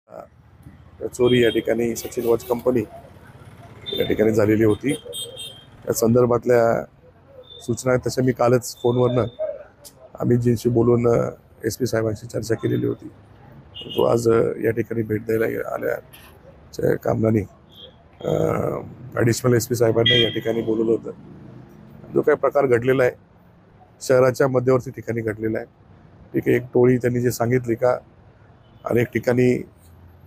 चोरी या ठिकाणी सचिन वॉच कंपनी या ठिकाणी झालेली होती। त्या संदर्भातल्या सूचना तशा मी कालच फोनवरनं अमितजींशी बोलून SP साहेबांशी चर्चा केलेली होती। तो आज या ठिकाणी भेट द्यायला आल्याच्या कारणाने ॲडिशनल SP साहेबांना या ठिकाणी बोलवलं होतं। जो काही प्रकार घडलेला आहे शहराच्या मध्यवर्ती ठिकाणी घडलेला आहे। ठीक आहे, एक टोळी त्यांनी जे सांगितली का अनेक ठिकाणी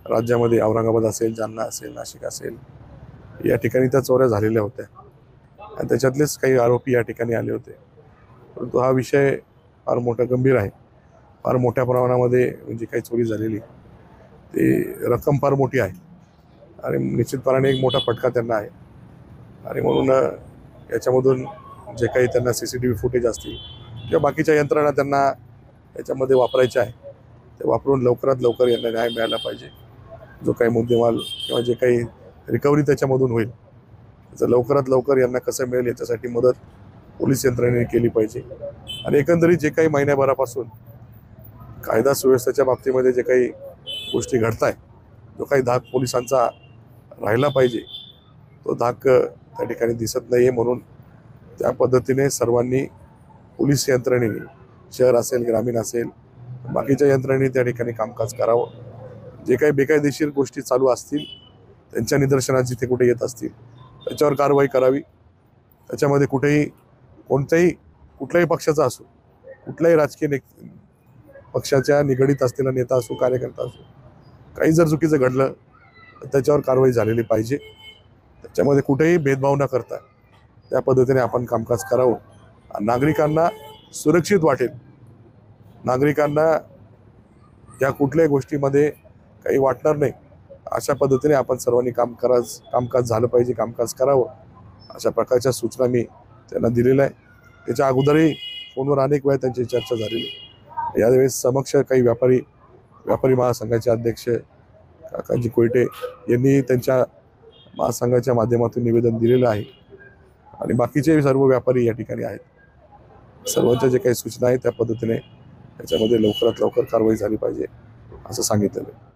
राज्यामध्ये औरंगाबाद असेल, जालना असेल, नाशिक असेल या ठिकाणी त्या चोऱ्या झालेल्या होत्या आणि त्याच्यातलेच काही आरोपी या ठिकाणी आले होते। परंतु हा विषय फार मोठा गंभीर आहे। फार मोठ्या प्रमाणामध्ये म्हणजे काही चोरी झालेली ते रक्कम फार मोठी आहे आणि निश्चितपणाने एक मोठा फटका त्यांना आहे आणि म्हणून याच्यामधून जे काही त्यांना CCTV फुटेज असतील किंवा बाकीच्या यंत्रणा त्यांना याच्यामध्ये वापरायच्या आहे ते वापरून लवकरात लवकर यांना न्याय मिळाला पाहिजे। जो काही मुद्देमाल किंवा जे काही रिकव्हरी त्याच्यामधून होईल त्याचं लवकरात लवकर यांना कसं मिळेल याच्यासाठी मदत पोलीस यंत्रणेने केली पाहिजे आणि एकंदरीत जे काही महिन्याभरापासून कायदा सुव्यवस्थेच्या बाबतीमध्ये जे काही गोष्टी घडत आहेत जो काही धाक पोलिसांचा राहिला पाहिजे तो धाक त्या ठिकाणी दिसत नाही आहे। म्हणून त्या पद्धतीने सर्वांनी पोलीस यंत्रणेने शहर असेल, ग्रामीण असेल, बाकीच्या यंत्रणेने त्या ठिकाणी कामकाज करावं। जे काही बेकायदेशीर गोष्टी चालू असतील त्यांच्या निदर्शनात जिथे कुठे येत असतील त्याच्यावर कारवाई करावी। त्याच्यामध्ये कुठल्याही पक्षाचा असो, कुठल्याही राजकीय पक्षाच्या निगडीत असलेला नेता असो, कार्यकर्ता असो, काही जर चुकीचं घडलं तर त्याच्यावर कारवाई झालेली पाहिजे। त्याच्यामध्ये कुठेही भेदभाव न करता त्या पद्धतीने आपण कामकाज करावं। नागरिकांना सुरक्षित वाटेल, नागरिकांना या कुठल्याही गोष्टीमध्ये काही वाटणार नाही अशा पद्धतीने आपण सर्वांनी कामकाज झालं पाहिजे, कामकाज करावं अशा प्रकारच्या सूचना मी त्यांना दिलेल्या आहे। त्याच्या अगोदरही फोनवर अनेक वेळा त्यांची चर्चा झालेली। यावेळेस समक्ष काही व्यापारी महासंघाचे अध्यक्ष काकाजी कोयटे यांनी त्यांच्या महासंघाच्या माध्यमातून निवेदन दिलेलं आहे आणि बाकीचे सर्व व्यापारी या ठिकाणी आहेत। सर्वांच्या जे काही सूचना आहेत त्या पद्धतीने त्याच्यामध्ये लवकरात लवकर कारवाई झाली पाहिजे असं सांगितलेलं आहे।